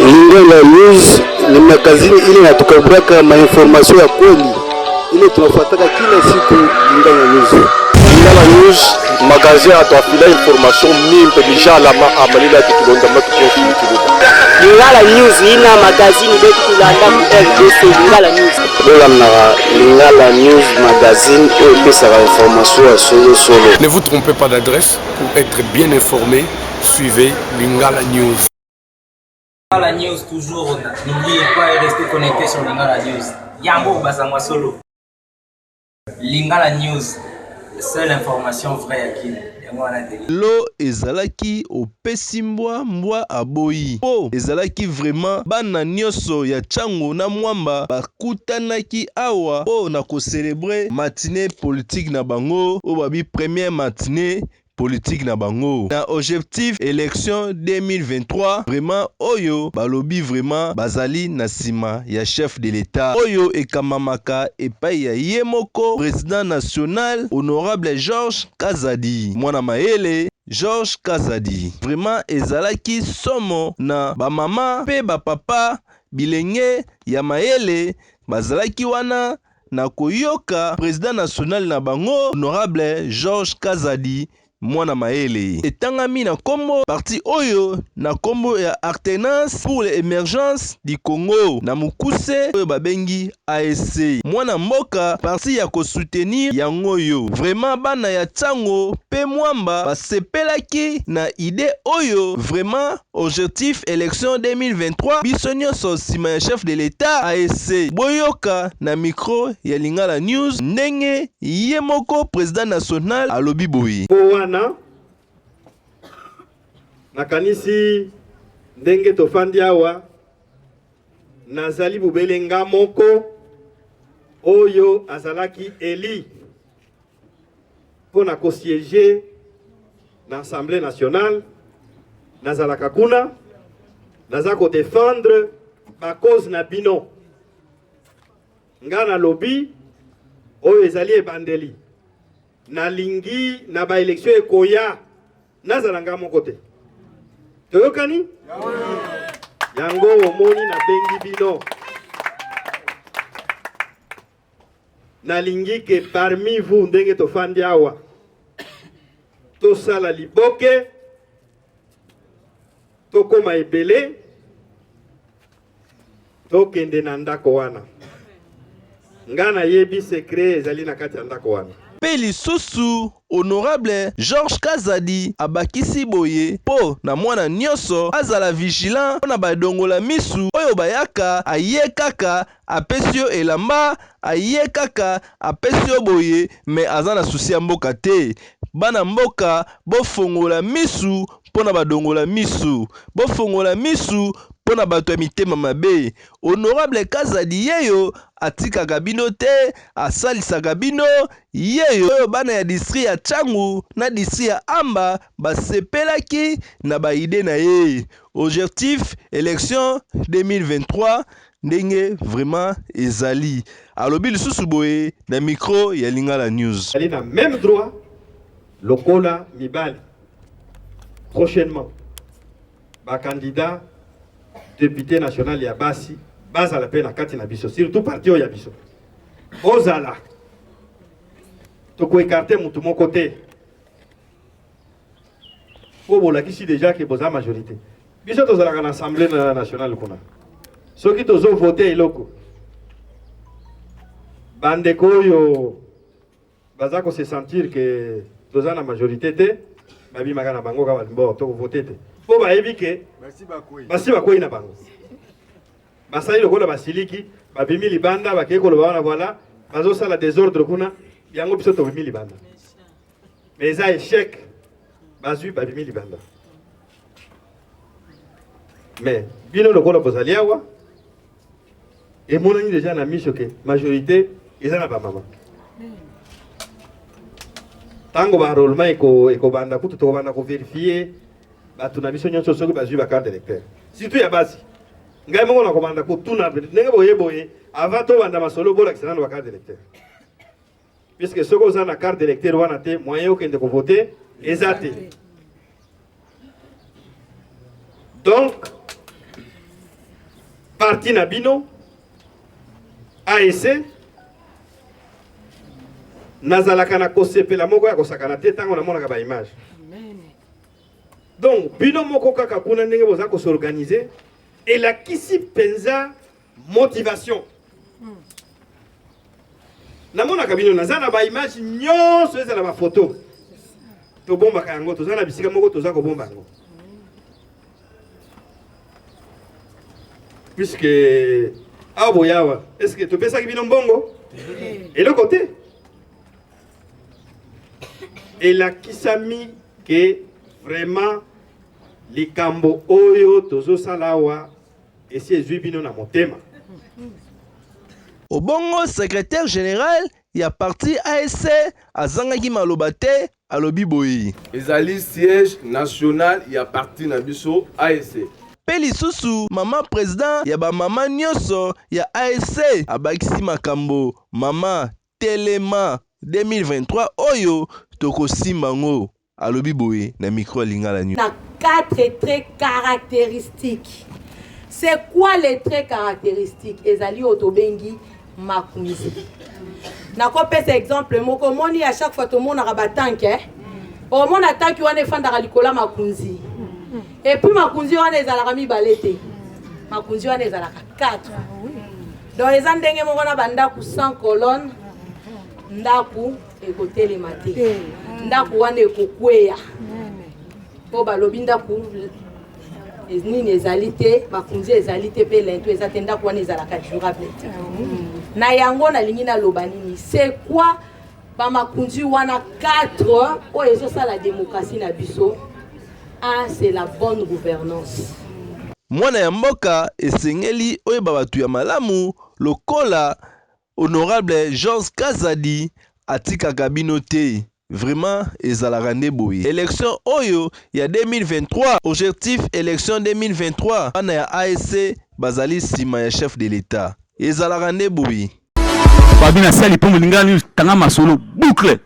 Lingala News ni magazini ile inatukabraka mainformasyon ya kweli ile tunafuataka kila siku. Lingala News, Lingala News magazine atuafila information mimpe déjà la amalila tukilonda matukofi kiluba. Lingala News ina magazine betu tulanda ku RDC. Lingala News Lingala News magazine et pesa information solo. Ne vous trompez pas d'adresse pour être bien informé. Suivez Lingala News. Lingala News toujours, n'oubliez pas de rester connecté sur Lingala News. Yango Basangwa Solo. Lingala News, seule information vraie à qui. Lo ezalaki opesi mbwa aboyi po ezalaki vraiment bana nyonso ya Tchango na Mwamba bakutanaki awa po na ko célébrer matinée politique na bango o babi première matinée politique na bango na objectif élection 2023. Vraiment oyo balobi vraiment bazali na sima ya chef de l'état oyo ekamamaka epai ya yemoko président national honorable Georges Kazadi mwana maele Georges Kazadi. Vraiment ezalaki somo na ba mama pe ba papa bilenge ya maele bazalaki wana na koyoka président national na bango honorable Georges Kazadi mwana maele. Etangami na kombo parti oyo na kombo ya Alternance pour l'émergence du Congo na mukuse oyo babengi ASC mwana mboka parti ya ko soutenir yango yo. Vraiment bana ya Tchango pe Mwamba basepelaki na idée oyo. Vraiment objectif élection 2023 biso nyonso sima ya chef de l'état ASC boyoka na micro ya Lingala News ndenge ye moko président national alobi boyi. Nakanisi ndenge tofandi awa nazali bubelenga moko oyo azalaki eli pona ko siéger na Assemblée nationale nazalaka kuna naza ko défendre ba cause na bino ngana lobby oyo ezali ebandeli na lingi na ba élection ekoya nazalanga moko te. Toyokani? Yango omoni na bengi bino. Nalingi ke parmi vous ndenge tofandi awa tosala liboke tokoma ebele tokende na ndako wana ngana yebi secret ezali na kati ya ndako wana. Pe lisusu honorable Georges Kazadi abakisi boye po na mwana nyonso azala vigilant na badongola misu oyo bayaka aye kaka apesio elamba aye kaka apesio boye me azana susi ya mboka te. Bana mboka bofongola misu pona badongola misu bofongola misu pona bato ya mitema mabe. Honorable Kazadi yeyo atikaka bino te asalisaka bino yeyo bana ya district ya Tchango na district ya Amba basepelaki na baide na ye. Objectif élection 2023 ndenge vraiment ezali alobi lisusu boye na micro ya Lingala News. Ali na même droit lokola mibali prochainement ba candidat député national ya basi bazala pe na kati na biso surtout parti ya biso ozala toko écarter mutu moko te po bolakisi déjà que boza majorité biso tozalaka na assemblée nationale kuna soki tozo voter eloko bandeko oyo baza ko se sentir que toza na majorité te babimaka na bango kaba limbo toko voter te po bayebi ke basi bakoyi na bango basali lokola basiliki babimi libanda bakeye koloba wana voilà bazosala désordre kuna yango biso tobimi libanda mais eza échec bazwi babimi libanda mais bino lokola bozali awa emonani déjà na miso ke majorité eza na bamama tango baenrôlement ekobanda kutu tokobanda kovérifier bato na biso nyonso soki bazwi bakarte électeur surtout ya basi ngai moko na komanda kotuna ndenge boye avant tobanda masolo bolakisa nano bakarte électeur puisque soki oza na carte électeur wana te moyen okende kovote eza te. Donc parti Nabino, ASC, Nazalakana Kosepela Moko ya Kosakana Tetango na Mona Kaba image. Donc, Bino Moko Kaka Kuna Nenge Boza ko s'organiser et la Kisi Penza motivation. Namona Kabino Nazana ba image nyonso ezala ba photo. To bomba kango to zana bisika moko to zako bomba ngo. Puisque Aboyawa, est-ce que tu penses que Bino Mbongo? Et le côté et la Kisami que vraiment les Kambo Oyo Tozo Salawa et si ezui bino na motema. Obongo secrétaire général ya parti ASC azangaki malobate alobi boyi. Ezali siège national ya parti na biso ASC. Peli susu mama président ya ba mama nyonso ya ASC abakisi makambo mama Telema 2023 oyo tokosimba ngo alobi boye na micro Lingala News. Na 4 traits caractéristiques. C'est quoi les traits caractéristiques? Ezali otobengi makunzi. Na ko pesa exemple moko moni à chaque fois tout monde a batanke. Au monde attaque wana efanda likola makunzi. Et puis makunzi wana ezalaka mibalete. Makunzi wana ezalaka 4. Donc les andenge moko na banda ku 100 colonnes ndaku ekotele mate. Ndaku wana ekokweya. Po balobi ndaku nini ezalite makunzi ezalite pe lento ezatenda kwa ezalaka durable na yango na lingi na lobanini c'est quoi ba makunzi wana 4 o ezosa la démocratie na biso. C'est la bonne gouvernance. Mwana ya mboka esengeli oyeba batu ya malamu lokola honorable Jean Kazadi atika kabino te. Vraiment, ezalaka nde boye. Élection oyo ya 2023, objectif élection 2023, ana ya ASC bazali sima ya chef de l'État. Ezalaka nde boye. Babina sali po Lingala News tanga masolo boucle.